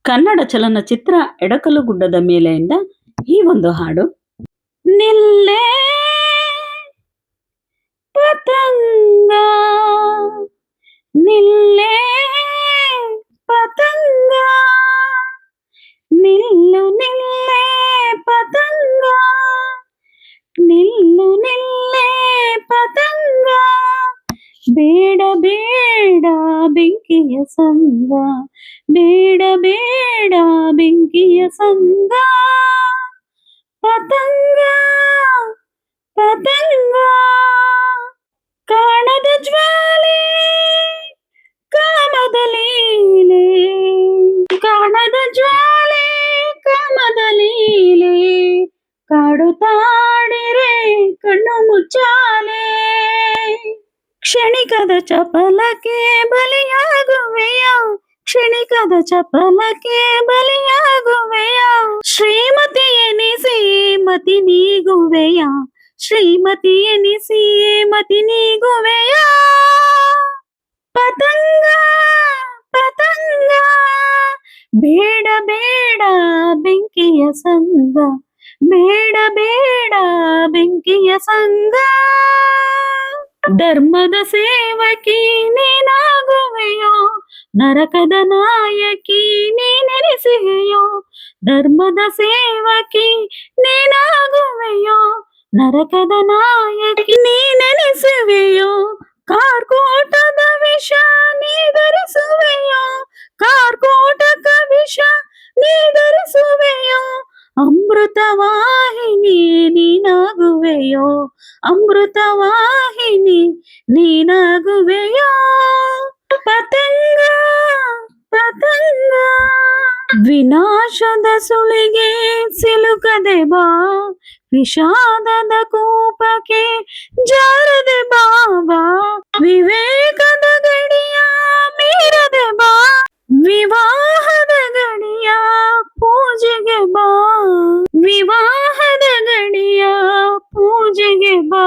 ಕನ್ನಡ ಚಲನಚಿತ್ರ ಎಡಕಲು ಗುಡ್ಡದ ಮೇಲೆಯಿಂದ ಈ ಒಂದು ಹಾಡು. ನಿಲ್ಲೆ ಪತಂಗ ನಿಲ್ಲೆ ಪತಂಗ ನಿಲ್ಲು ನಿಲ್ಲೆ ಪತಂಗ ನಿಲ್ಲು ನಿಲ್ಲೆ ಪತಂಗ ಬೇಡ ಬೇಡ ಬೆಂಕಿಯ ಸಂಗ ಬೇಡ ಬೇಡ ಬೆಂಕಿಯ ಸಂಗ ಪತಂಗ ಪತಂಗ ಕಾಣದ ಜ್ವಾಲೆ ಕಾಮದ ಲೀಲೆ ಕಾಣದ ಜ್ವಾಲೆ ಕಾಮದ ಲೀಲೆ ಕಾಡುತ್ತಾಡಿರೆ ಕಣ್ಣು ಮುಚ್ಚಾಲೆ ಕ್ಷಣಿಕದ ಚಪಲಕ್ಕೆ ಬಲಿಯಾಗುವೆಯ ಕ್ಷಣಿಕದ ಚಪಲಕ್ಕೆ ಬಲಿಯಾಗುವೆಯ ಶ್ರೀಮತಿ ಎನಿಸಿ ಮತಿ ನೀಗುವೆಯ ಶ್ರೀಮತಿ ಎನಿಸಿ ಮತಿ ನೀಗುವೆಯ ಪತಂಗ ಪತಂಗ ಬೇಡ ಬೇಡ ಬೆಂಕಿಯ ಸಂಗ ಬೇಡ ಬೇಡ ಬೆಂಕಿಯ ಸಂಗ ಧರ್ಮದ ಸೇವಕಿ ನೀನಾಗುವೆಯೋ ನರಕದ ನಾಯಕಿ ನೀನೆನಿಸುವೆಯೋ ಧರ್ಮದ ಸೇವಕಿ ನೀನಾಗುವೆಯೋ ನರಕದ ನಾಯಕಿ ನೀನೆನಿಸುವೆಯೋ ಕಾರ್ಕೋಟದ ವಿಷ ನೀಧರಿಸುವೆಯೋ ಕಾರ್ಕೋಟಕ ವಿಷ ನೀಧರಿಸುವೆಯೋ ಅಮೃತವಾಹಿನಿ ನೀನಾಗುವೆಯೋ ಅಮೃತವಾಹಿನಿ ನೀನಾಗುವೆಯೋ ಪತಂಗ ಪತಂಗ ವಿನಾಶದ ಸುಳಿಗೆ ಸಿಲುಕದೆ ಬಾ ವಿಷಾದದ ಕೂಪಕ್ಕೆ ಜಾರದೆ ಬಾಬಾ ವಿವೇಕದ ಗಡಿಯ ಮೀರದೆ ಬಾ ವಿವಾಹದ ಗಡಿಯ ಪೂಜೆಗೆ ಬಾ ವಿವಾಹದ ಗಡಿಯ ಪೂಜೆಗೆ ಬಾ